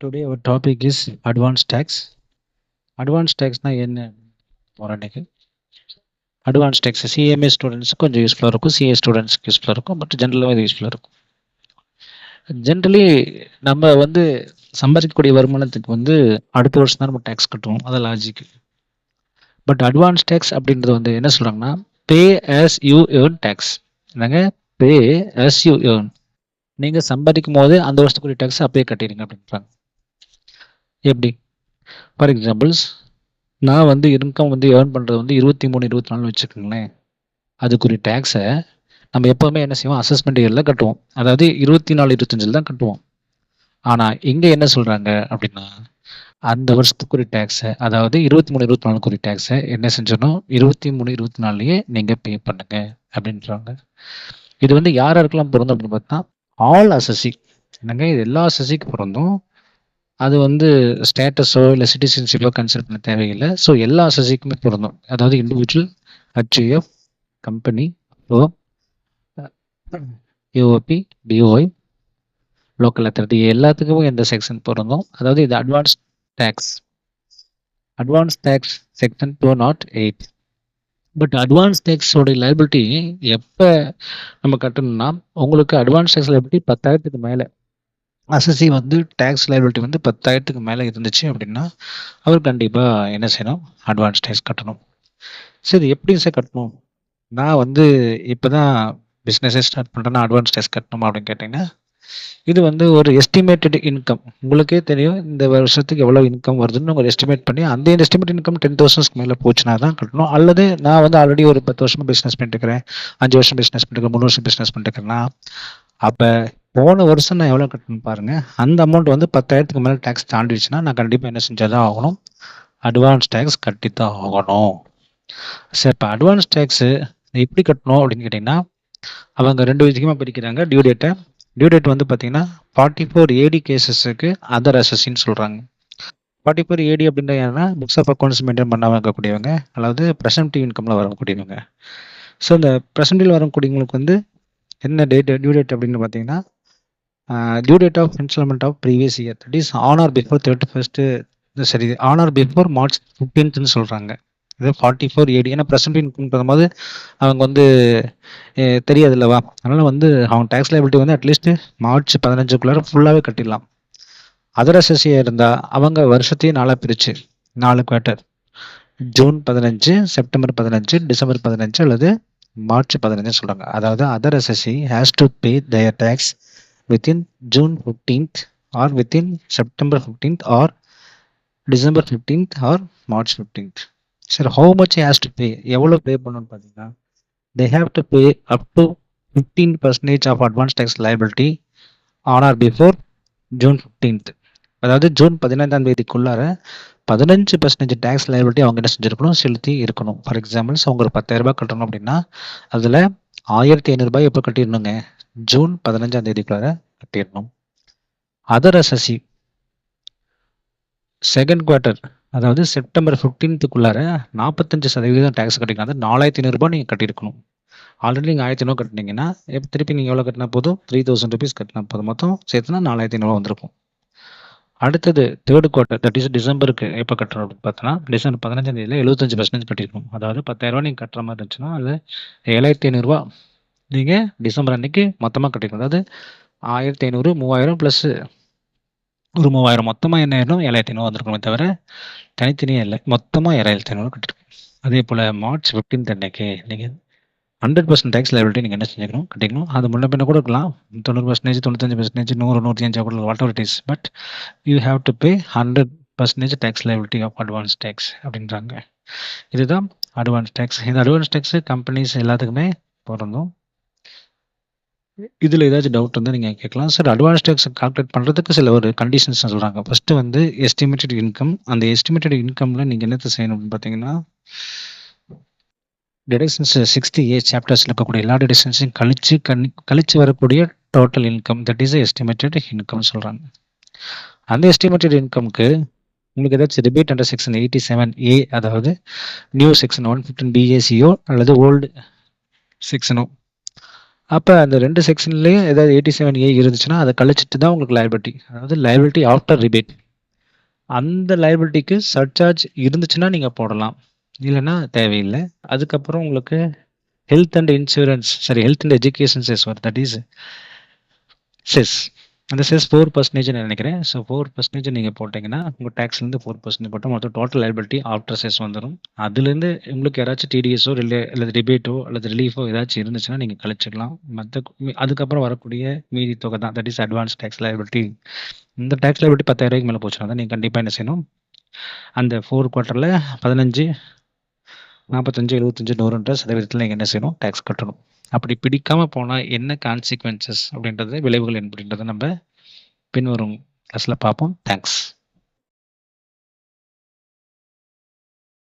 Today our topic is advanced tax. Advanced taxனா என்ன போராட்டக்கு advance tax CMA students கொஞ்சம் யூஸ்ஃபுல்லாக இருக்கும், சிஏ ஸ்டூடெண்ட்ஸ்க்கு யூஸ்ஃபுல்லாக இருக்கும், பட் ஜென்ரலாக இது யூஸ்ஃபுல்லாக இருக்கும். ஜென்ரலி நம்ம சம்பாதிக்கக்கூடிய வருமானத்துக்கு அடுத்த வருஷம் தான் நம்ம டேக்ஸ் கட்டுவோம், அது லாஜிக். பட் அட்வான்ஸ் டேக்ஸ் அப்படின்றது என்ன சொல்கிறாங்கன்னா, pay as you earn tax. என்னங்க, பே ஆஸ் யூ ஏர்ன். நீங்கள் சம்பாதிக்கும் போது அந்த வருஷத்துக்குரிய டேக்ஸ் அப்பயே கட்டிடுங்க அப்படின்றாங்க. எப்படி? ஃபார் எக்ஸாம்பிள்ஸ், நான் இன்கம் ஏர்ன் பண்ணுறது 23, 24 வச்சுக்கோங்களேன். அதுக்குரிய டேக்ஸை நம்ம எப்போவுமே என்ன செய்வோம், அசஸ்மெண்ட் இயரில் கட்டுவோம். அதாவது 24, 25 தான் கட்டுவோம். ஆனால் இங்கே என்ன சொல்கிறாங்க அப்படின்னா, அந்த வருஷத்துக்குரிய டேக்ஸை, அதாவது 23, 24 டேக்ஸை என்ன செஞ்சிடணும், 23, 24 நீங்கள் பே பண்ணுங்க அப்படின்றாங்க. இது யாருக்கெல்லாம் பொருந்தும் அப்படின்னு பார்த்தா, ஆல் அசஸி. என்னங்க, இது எல்லா அசஸிக்கு பொருந்தும். அது ஸ்டேட்டஸோ இல்லை சிட்டிசன்ஷிப்போ கன்சிடர் பண்ண தேவையில்லை. ஸோ எல்லா அசஸிக்குமே பொருந்தும். அதாவது individual, HUF, company, AOP, BOI, local authority, எல்லாத்துக்கும் இந்த செக்ஷன் பொருந்தும். அதாவது இது advance tax section 208. But advance டேக்ஸோட லைபிலிட்டி எப்போ நம்ம கட்டணும்னா, உங்களுக்கு அட்வான்ஸ் டேக்ஸ் லைபிலிட்டி 10,000க்கு மேலே, அசஸி டேக்ஸ் லைபிலிட்டி 10,000க்கு மேலே இருந்துச்சு அப்படின்னா அவர் கண்டிப்பாக என்ன செய்யணும், அட்வான்ஸ் டேக்ஸ் கட்டணும். சரி, எப்படி சார் கட்டணும்? நான் இப்போ தான் பிஸ்னஸே ஸ்டார்ட் பண்ணுறேன்னா அட்வான்ஸ் டேக்ஸ் கட்டணுமா அப்படின்னு கேட்டிங்கன்னா, இது ஒரு எஸ்டிமேட்டட் இன்கம். உங்களுக்கே தெரியும் இந்த வருஷத்துக்கு எவ்வளோ இன்கம் வருதுன்னு ஒரு எஸ்டிமேட் பண்ணி, அந்த எஸ்டிமேட் இன்கம் 10,000க்கு மேலே போச்சுன்னா தான் கட்டணும். அல்லது நான் ஆல்ரெடி ஒரு 10 வருஷமாக பிஸ்னஸ் பண்ணிட்டுருக்கிறேன், 5 வருஷம் பிஸ்னஸ் பண்ணிட்டுருக்கேன், 3 வருஷம் பிஸ்னஸ் பண்ணிட்டுருக்கேன்னா, அப்போ போன வருஷம் நான் எவ்வளோ கட்டணும் பாருங்கள். அந்த அமௌண்ட் 10,000க்கு மேலே டேக்ஸ் தாண்டிடுச்சுன்னா நான் கண்டிப்பாக என்ன செஞ்சால் ஆகணும், அட்வான்ஸ் டேக்ஸ் கட்டி தான் ஆகணும். சார், இப்போ அட்வான்ஸ் டேக்ஸு எப்படி கட்டணும் அப்படின்னு கேட்டிங்கன்னா, அவங்க 2 விதமாக பிரிக்கிறாங்க டியூ டேட்டை. டியூ டேட் பார்த்தீங்கன்னா 44 ஏடி கேசஸுக்கு அதர் அசஸின்னு சொல்கிறாங்க. 44 ஏடி அப்படின்ற ஏன்னா புக்ஸ் ஆஃப் அக்கௌண்ட்ஸ் மெயின்டைன் பண்ணாமல் இருக்கக்கூடியவங்க, அதாவது ப்ரெசன்டிவ் இன்கமில் வரக்கூடியவங்க. ஸோ இந்த ப்ரெசன்டில் வரக்கூடியவங்களுக்கு என்ன டியூ டேட் அப்படின்னு பார்த்தீங்கன்னா, due date of instalment of previous year, that is on or before 31st, சரி, on or before March 15th சொல்கிறாங்க. இது 44 ஏடி. ஏன்னா ப்ரெசன்ட் இன்கம் போது அவங்க தெரியாது இல்லவா, அதனால் அவங்க டேக்ஸ் லைபிலிட்டி அட்லீஸ்ட் March 15க்குள்ளார ஃபுல்லாகவே கட்டிடலாம். அதர் அசஸியாக இருந்தால் அவங்க வருஷத்தையும் 4 பிரித்து 4 குவார்ட்டர், June 15, September 15, December 15 அல்லது March 15 சொல்கிறாங்க. அதாவது other assessee has to pay their tax within June 15th or within September 15th or December 15th or March 15th. சரி, how much has to pay, எவ்வளோ pay பண்ணணும்னு பார்த்தீங்கன்னா, they have to pay up to 15% of advance tax liability on or before June 15th. அதாவது June 15ஆம் தேதிக்குள்ளார 15% tax liability அவங்க என்ன செஞ்சுருக்கணும், செலுத்தி இருக்கணும். ஃபார் எக்ஸாம்பிள்ஸ், அவங்க ஒரு 10,000 ரூபாய் கட்டணும் அப்படின்னா அதில் 1,500 ரூபாய் எப்போ கட்டிடணுங்க, ஜூன் 15ஆம் தேதிக்குள்ளார கட்டிடணும். அதர் அசஸி செகண்ட் குவார்ட்டர், அதாவது செப்டம்பர் 15க்குள்ளார 45% டேக்ஸ் கட்டிக்கலாம். அது 4,500 ரூபாய் நீங்கள் கட்டியிருக்கணும். ஆல்ரெடி நீங்கள் 1,500 கட்டினீங்கன்னா திருப்பி நீங்கள் எவ்வளோ கட்டினா போதும், 3,000 ருபீஸ் கட்டினா போதும். மொத்தம் சேர்த்துனா 4,500 வந்திருக்கும். அடுத்தது தேர்ட் குவார்ட்டர், தட் இஸ் டிசம்பருக்கு எப்போ கட்டுறோம் அப்படின்னு பார்த்தோன்னா, டிசம்பர் 15ஆம் தேதியில் 75% கட்டியிருக்கணும். அதாவது 10,000 ரூபா நீங்கள் கட்டுற மாதிரி இருந்துச்சுன்னா அது 7,500 ரூபா நீங்கள் டிசம்பர் அன்னைக்கு மொத்தமாக கட்டிருக்கணும். அதாவது 1,500, 3,000 ப்ளஸ் ஒரு 3,000, மொத்தமாக என்ன ஆயிடும், 7,500 வந்திருக்கணுமே தவிர தனித்தனியாக இல்லை, மொத்தமாக 7,500 கட்டிருக்கணும். அதே போல் March 15 அன்னைக்கு நீங்கள் 100% டேக்ஸ் லைபிலிட்டி நீங்கள் என்ன செஞ்சுக்கணும், கட்டிக்கணும். அது முன்ன பின்ன கூட இருக்கலாம், 90%, 95%, 100, 105 கூட, whatever it is, but you have to pay 100% tax liability of advance tax அப்படின்றாங்க. இதுதான் அட்வான்ஸ் டேக்ஸ். இந்த அட்வான்ஸ் டேக்ஸ் கம்பெனிஸ் எல்லாத்துக்குமே பொருந்தும். இதில் ஏதாச்சும் டவுட் நீங்கள் கேட்கலாம். சார், அட்வான்ஸ் டேக்ஸ் கால்குலேட் பண்ணுறதுக்கு சில ஒரு கண்டிஷன்ஸ் சொல்கிறாங்க. First estimated income. அந்த எஸ்டிமேட்டட் இன்கமில் நீங்கள் என்னத்தை செய்யணும் அப்படின்னு பார்த்தீங்கன்னா, டிடக்ஷன்ஸ் 60A சாப்டர்ஸில் இருக்கக்கூடிய எல்லா டிடக்ஷன்ஸையும் கழிச்சு வரக்கூடிய total income, that is estimated income சொல்கிறாங்க. அந்த எஸ்டிமேட்டட் இன்கம்க்கு உங்களுக்கு ஏதாச்சும் ரிபேட் அண்டர் செக்ஷன் 87A, அதாவது நியூ செக்ஷன் 115BACO அல்லது ஓல்டு செக்ஷனோ, அப்ப அந்த 2 செக்ஷன்லயும் ஏதாவது 87A இருந்துச்சுன்னா, அத கழிச்சிட்டு தான் உங்களுக்கு லயபிலிட்டி. அதாவது லயபிலிட்டி ஆஃப்டர் ரிபேட். அந்த லயபிலிட்டிக்கு சர்சார்ஜ் இருந்துச்சுன்னா நீங்க போடலாம். இல்லன்னா தேவையில்ல. அதுக்கப்புறம் உங்களுக்கு health and insurance health and education cess வரும். That is cess. அந்த செஸ் 4% நினைக்கிறேன். ஸோ 4% நீங்க போட்டீங்கன்னா, உங்க டாக்ஸ்லேருந்து 4% போட்டா மொத்தம் டோட்டல் லயபிலிட்டி ஆஃப்டர் செஸ் வந்துரும். அதுலேருந்து உங்களுக்கு யாராச்சும் டிடிஎஸோ அல்லது ரிபேட்டோ அல்லது ரிலீஃபோ ஏதாச்சும் இருந்துச்சுன்னா நீங்க கழிச்சுக்கலாம். அதுக்கப்புறம் வரக்கூடிய மீதி தொகை தான். That is advance tax liability. இந்த டாக்ஸ் லயபிலிட்டி 10,000 மேல போச்சுன்னா தான் நீங்க கண்டிப்பா என்ன செய்யணும், அந்த 4 குவார்ட்டர்ல 15, 45, 75, 100ன்ற சதவீதத்துல நீங்க என்ன செய்யணும், டாக்ஸ் கட்டணும். அப்படி பிடிக்காம போனா என்ன கான்சிக்வென்சஸ் அப்படின்றது, விளைவுகள் அப்படின்றத நம்ம பின்வரும் கிளாஸ்ல பார்ப்போம். தேங்க்ஸ்.